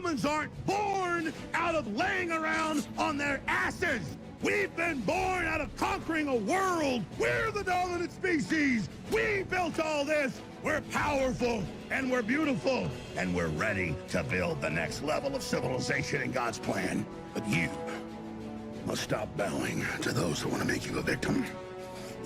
Humans aren't born out of laying around on their asses. We've been born out of conquering a world. We're the dominant species. We built all this. We're powerful and we're beautiful and we're ready to build the next level of civilization in God's plan. But you must stop bowing to those who want to make you a victim.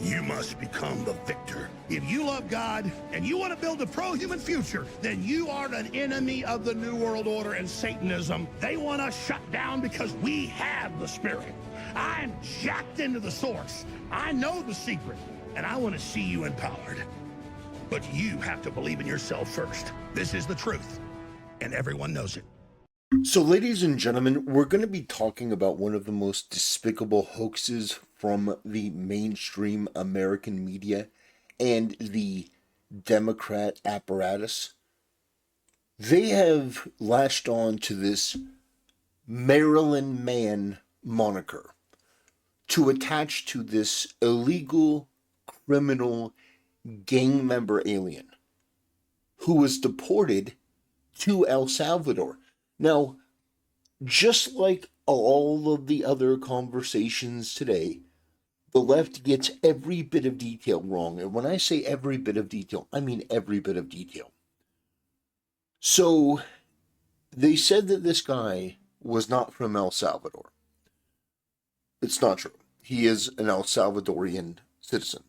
You must become the victor. If you love God and you want to build a pro-human future, then you are an enemy of the New World Order and Satanism. They want us shut down because we have the Spirit. I'm jacked into the source. I know the secret, and I want to see you empowered. But you have to believe in yourself first. This is the truth, and everyone knows it. So, ladies and gentlemen, we're going to be talking about one of the most despicable hoaxes from the mainstream American media and the Democrat apparatus. They have latched on to this Maryland Man moniker to attach to this illegal, criminal, gang member alien who was deported to El Salvador. Now, just like all of the other conversations today, the left gets every bit of detail wrong. And when I say every bit of detail, I mean every bit of detail. So, they said that this guy was not from El Salvador. It's not true. He is an El Salvadorian citizen.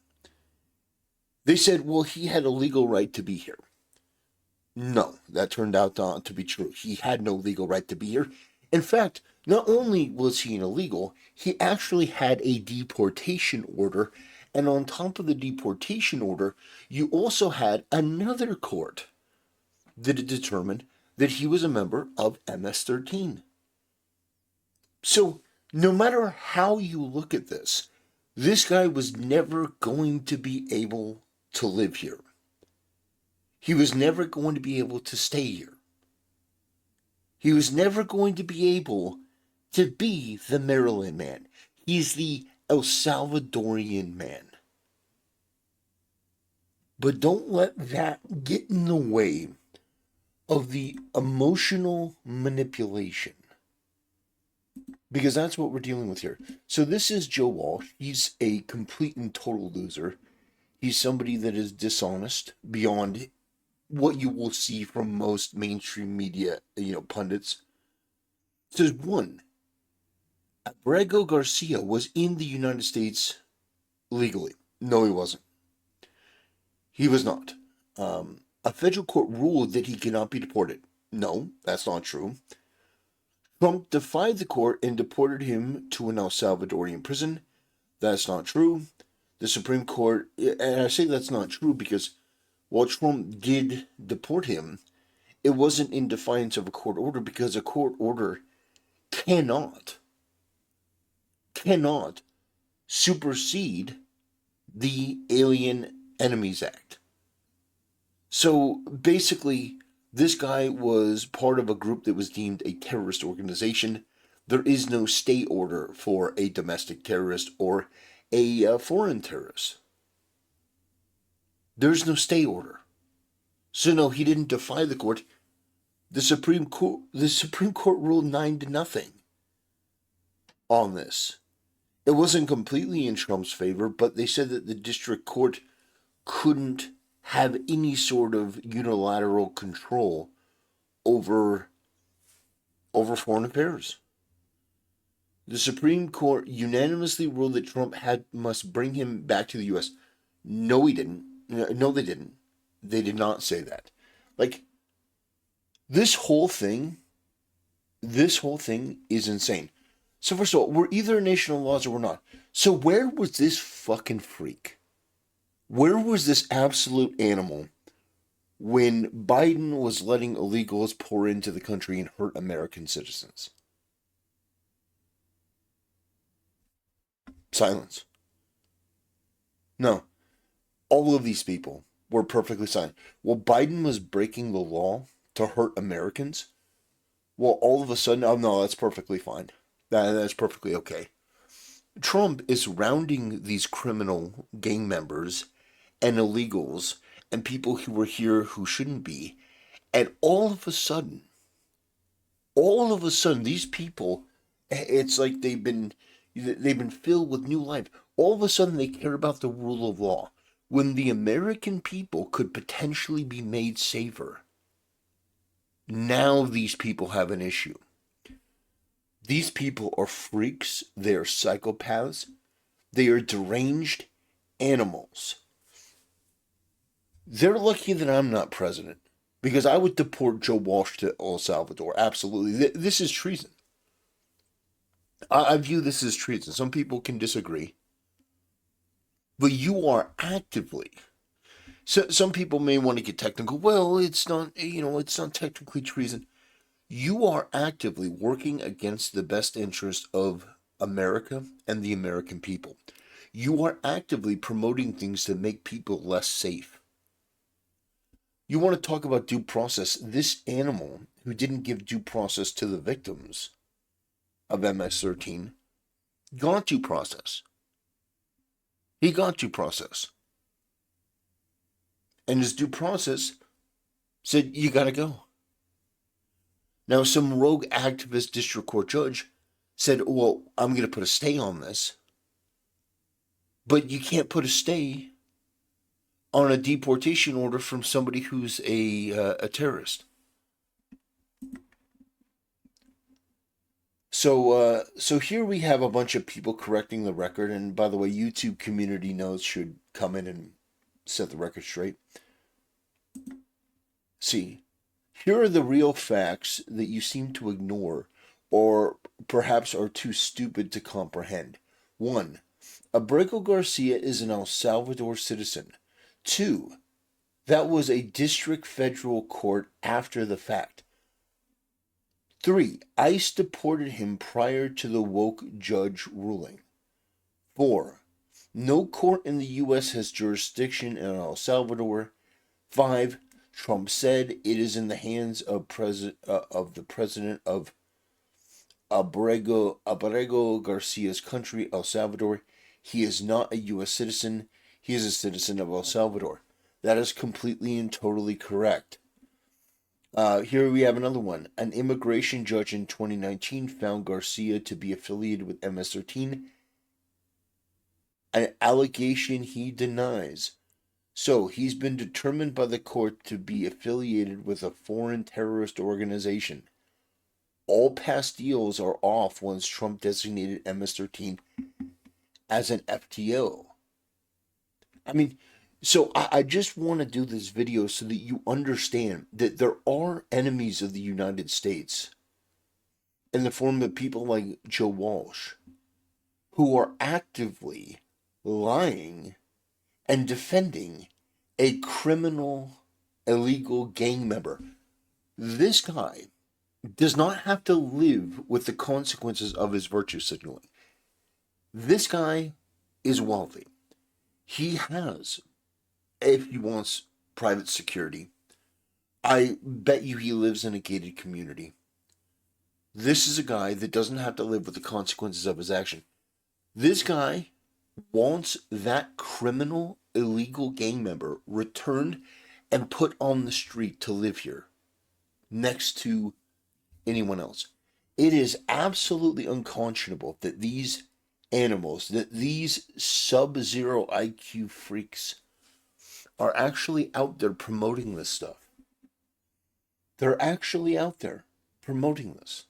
They said, well, he had a legal right to be here. No, that turned out not to be true. He had no legal right to be here. In fact, not only was he an illegal, he actually had a deportation order, and on top of the deportation order, you also had another court that had determined that he was a member of MS-13. So, no matter how you look at this guy was never going to be able to live here. He was never going to be able to stay here. He was never going to be able to be the Maryland Man. He's the El Salvadorian Man. But don't let that get in the way of the emotional manipulation. Because that's what we're dealing with here. So this is Joe Walsh. He's a complete and total loser. He's somebody that is dishonest beyond what you will see from most mainstream media, pundits. It says, 1, Abrego Garcia was in the United States legally. No, he wasn't. He was not. A federal court ruled that he cannot be deported. No, that's not true. Trump defied the court and deported him to an El Salvadorian prison. That's not true. The Supreme Court, and I say that's not true because while Trump did deport him, it wasn't in defiance of a court order because a court order cannot supersede the Alien Enemies Act. So basically, this guy was part of a group that was deemed a terrorist organization. There is no stay order for a domestic terrorist or a foreign terrorist. There's no stay order. So no, he didn't defy the court. The Supreme Court ruled 9-0 on this. It wasn't completely in Trump's favor, but they said that the district court couldn't have any sort of unilateral control over foreign affairs. The Supreme Court unanimously ruled that Trump must bring him back to the U.S. No, he didn't. No, they didn't. They did not say that. This whole thing is insane. So first of all, we're either a nation of laws or we're not. So where was this fucking freak? Where was this absolute animal when Biden was letting illegals pour into the country and hurt American citizens? Silence. No. All of these people were perfectly silent. Well, Biden was breaking the law to hurt Americans. Well, all of a sudden, oh no, that's perfectly fine. That's perfectly okay. Trump is surrounding these criminal gang members and illegals and people who were here who shouldn't be. And all of a sudden, all of a sudden, these people, it's like they've been filled with new life. All of a sudden, they care about the rule of law when the American people could potentially be made safer. Now these people have an issue. These people are freaks. They are psychopaths. They are deranged animals. They're lucky that I'm not president, because I would deport Joe Walsh to El Salvador. Absolutely. This is treason. I view this as treason. Some people can disagree. But you are actively. So, some people may want to get technical. Well, it's not, it's not technically treason. You are actively working against the best interest of America and the American people. You are actively promoting things to make people less safe. You want to talk about due process? This animal who didn't give due process to the victims of MS-13 got due process. He got due process. And his due process said, you gotta go. Now, some rogue activist district court judge said, well, I'm going to put a stay on this. But you can't put a stay on a deportation order from somebody who's a terrorist. So here we have a bunch of people correcting the record. And by the way, YouTube community notes should come in and set the record straight. See, here are the real facts that you seem to ignore, or perhaps are too stupid to comprehend. 1. Abrego Garcia is an El Salvador citizen. 2. That was a district federal court after the fact. 3. ICE deported him prior to the woke judge ruling. 4. No court in the U.S. has jurisdiction in El Salvador. 5. Trump said it is in the hands of the president of Abrego Garcia's country, El Salvador. He is not a U.S. citizen. He is a citizen of El Salvador. That is completely and totally correct. Here we have another one. An immigration judge in 2019 found Garcia to be affiliated with MS-13, an allegation he denies. So, he's been determined by the court to be affiliated with a foreign terrorist organization. All past deals are off once Trump designated MS-13 as an FTO. I mean, so I just want to do this video so that you understand that there are enemies of the United States in the form of people like Joe Walsh, who are actively lying and defending a criminal, illegal gang member. This guy does not have to live with the consequences of his virtue signaling. This guy is wealthy. He has, if he wants private security, I bet you he lives in a gated community. This is a guy that doesn't have to live with the consequences of his action. This guy wants that criminal, illegal gang member returned and put on the street to live here next to anyone else. It is absolutely unconscionable that these animals, that these sub-zero IQ freaks are actually out there promoting this stuff. They're actually out there promoting this.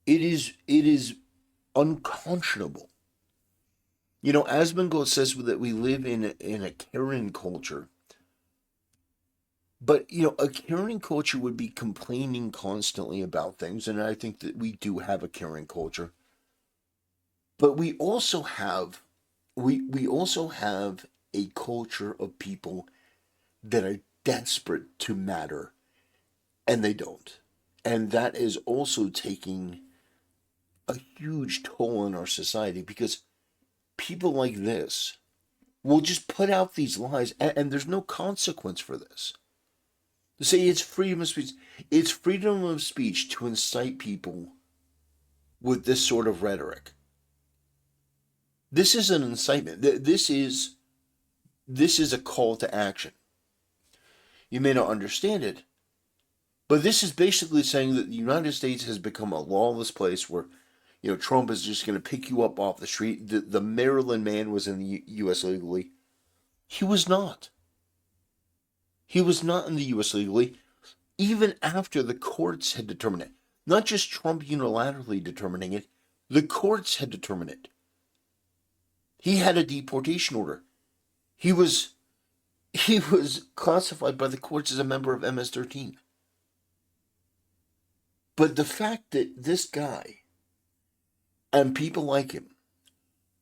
It is unconscionable. You know, Asmongold says that we live in a caring culture. But, you know, a caring culture would be complaining constantly about things, and I think that we do have a caring culture. But we also have a culture of people that are desperate to matter, and they don't. And that is also taking a huge toll on our society, because people like this will just put out these lies, and there's no consequence for this. To say it's freedom of speech. It's freedom of speech to incite people with this sort of rhetoric. This is an incitement. This is a call to action. You may not understand it, But this is basically saying that the United States has become a lawless place where, Trump is just going to pick you up off the street. The Maryland man was in the U.S. illegally. He was not. He was not in the U.S. legally, even after the courts had determined it. Not just Trump unilaterally determining it, the courts had determined it. He had a deportation order. He was classified by the courts as a member of MS-13. But the fact that this guy and people like him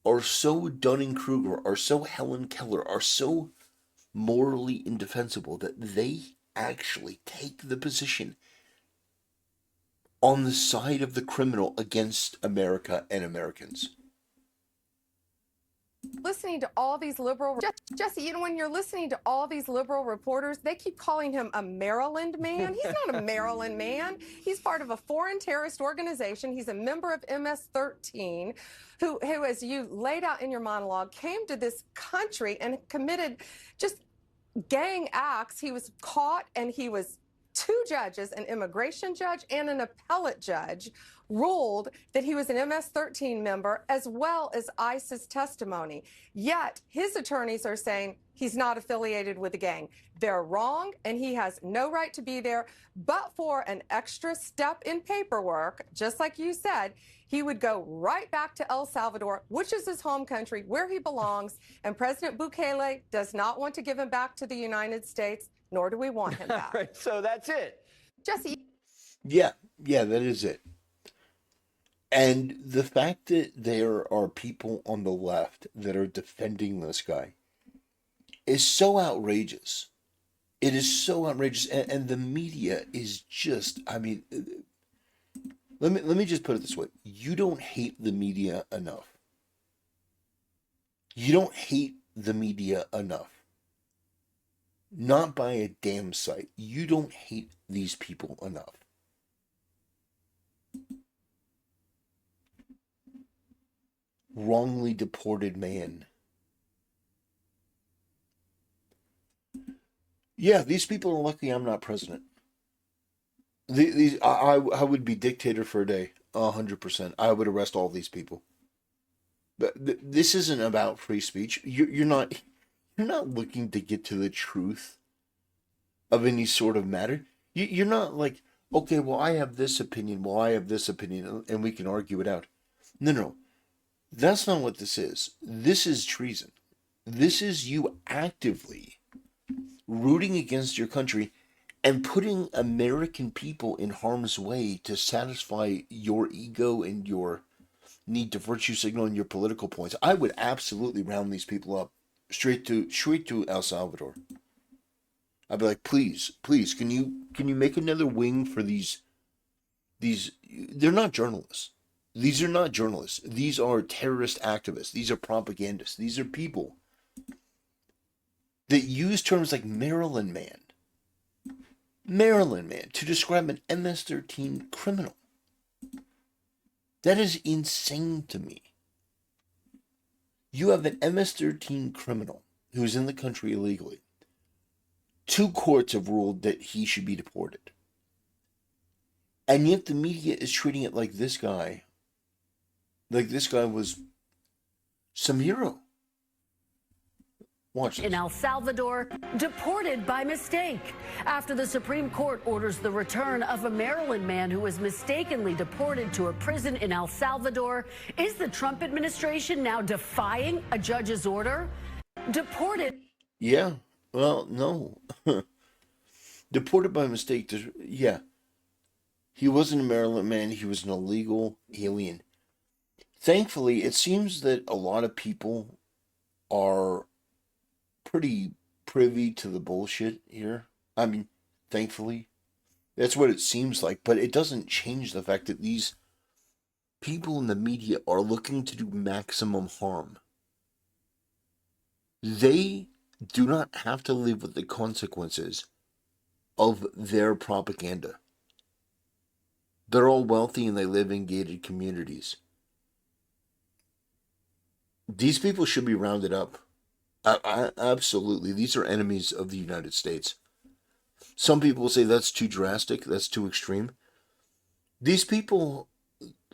are so Dunning-Kruger, are so Helen Keller, are so morally indefensible that they actually take the position on the side of the criminal against America and Americans. Listening to all these liberal, Jesse, when you're listening to all these liberal reporters, they keep calling him a Maryland man. He's not a Maryland man. He's part of a foreign terrorist organization. He's a member of MS-13 who, as you laid out in your monologue, came to this country and committed just gang acts. He was caught, and two judges, an immigration judge and an appellate judge, ruled that he was an MS-13 member, as well as ICE's testimony. Yet his attorneys are saying he's not affiliated with the gang. They're wrong, and he has no right to be there. But for an extra step in paperwork, just like you said, he would go right back to El Salvador, which is his home country, where he belongs. And President Bukele does not want to give him back to the United States, nor do we want him back. Right, so that's it. Jesse. Yeah, that is it. And the fact that there are people on the left that are defending this guy is so outrageous. It is so outrageous. And the media is just, I mean, let me just put it this way. You don't hate the media enough. You don't hate the media enough. Not by a damn sight. You don't hate these people enough. Wrongly deported man. Yeah, these people are lucky I'm not president. I would be dictator for a day, 100%. I would arrest all these people. But this isn't about free speech. You're not looking to get to the truth of any sort of matter. You're not like, okay, well, I have this opinion, and we can argue it out. No. That's not what this is. This is treason. This is you actively rooting against your country and putting American people in harm's way to satisfy your ego and your need to virtue signal and your political points. I would absolutely round these people up straight to El Salvador. I'd be like, please, can you make another wing for these? They're not journalists. These are not journalists. These are terrorist activists. These are propagandists. These are people that use terms like Maryland man to describe an MS-13 criminal. That is insane to me. You have an MS-13 criminal who's in the country illegally. 2 courts have ruled that he should be deported. And yet the media is treating it like this guy was some hero. Watch this. In El Salvador, deported by mistake after the Supreme Court orders the return of a Maryland man who was mistakenly deported to a prison in El Salvador. Is the Trump administration now defying a judge's order? Deported. Yeah, well, no. Deported by mistake. Yeah. He wasn't a Maryland man. He was an illegal alien. Thankfully, it seems that a lot of people are pretty privy to the bullshit here. I mean, thankfully. That's what it seems like, but it doesn't change the fact that these people in the media are looking to do maximum harm. They do not have to live with the consequences of their propaganda. They're all wealthy and they live in gated communities. These people should be rounded up. Absolutely. These are enemies of the United States. Some people say that's too drastic, that's too extreme. These people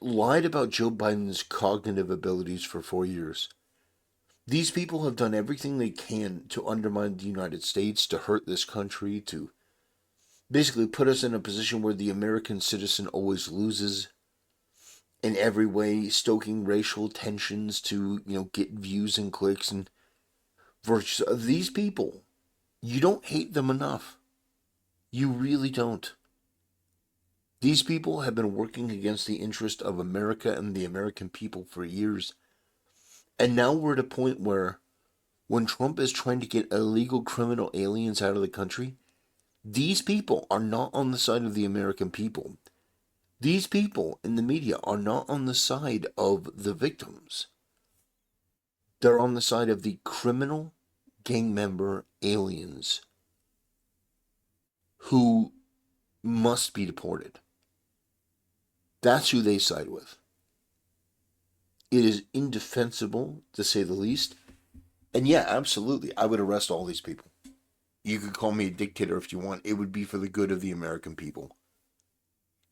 lied about Joe Biden's cognitive abilities for 4 years. These people have done everything they can to undermine the United States, to hurt this country, to basically put us in a position where the American citizen always loses in every way, stoking racial tensions to, get views and clicks and virtues. These people, you don't hate them enough. You really don't. These people have been working against the interest of America and the American people for years. And now we're at a point where, when Trump is trying to get illegal criminal aliens out of the country, these people are not on the side of the American people. These people in the media are not on the side of the victims. They're on the side of the criminal gang member aliens who must be deported. That's who they side with. It is indefensible, to say the least. And yeah, absolutely, I would arrest all these people. You could call me a dictator if you want. It would be for the good of the American people.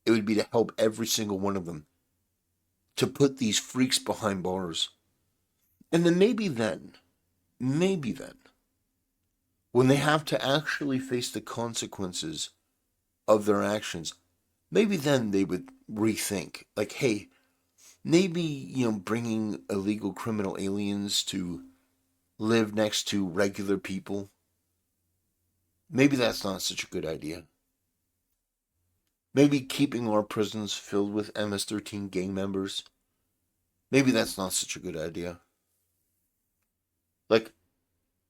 It would be to help every single one of them, to put these freaks behind bars. And then maybe then, when they have to actually face the consequences of their actions, maybe then they would rethink. Like, hey, maybe, bringing illegal criminal aliens to live next to regular people, maybe that's not such a good idea. Maybe keeping our prisons filled with MS-13 gang members, maybe that's not such a good idea. Like,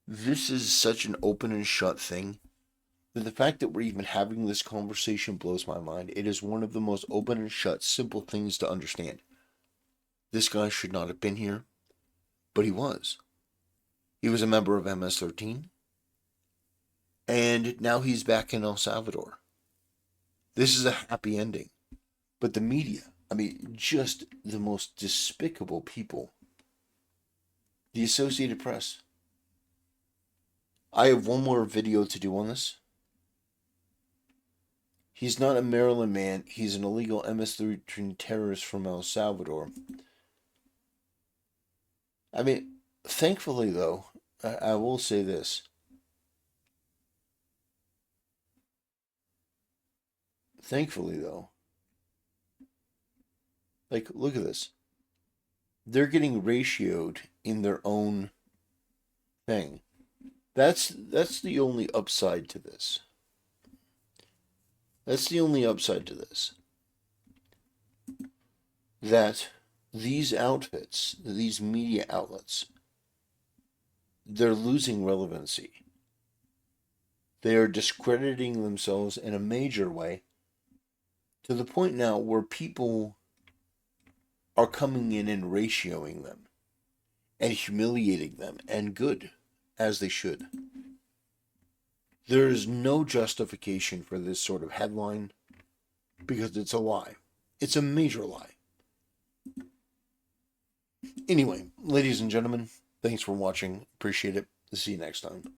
this is such an open and shut thing that the fact that we're even having this conversation blows my mind. It is one of the most open and shut, simple things to understand. This guy should not have been here, but he was. He was a member of MS-13, and now he's back in El Salvador. This is a happy ending. But the media, just the most despicable people. The Associated Press. I have one more video to do on this. He's not a Maryland man. He's an illegal MS-13 terrorist from El Salvador. Thankfully, though, I will say this. Thankfully, though, look at this. They're getting ratioed in their own thing. That's the only upside to this. That's the only upside to this. That these outfits, these media outlets, they're losing relevancy. They are discrediting themselves in a major way, to the point now where people are coming in and ratioing them and humiliating them, and good, as they should. There is no justification for this sort of headline, because it's a lie. It's a major lie. Anyway, ladies and gentlemen, thanks for watching. Appreciate it. See you next time.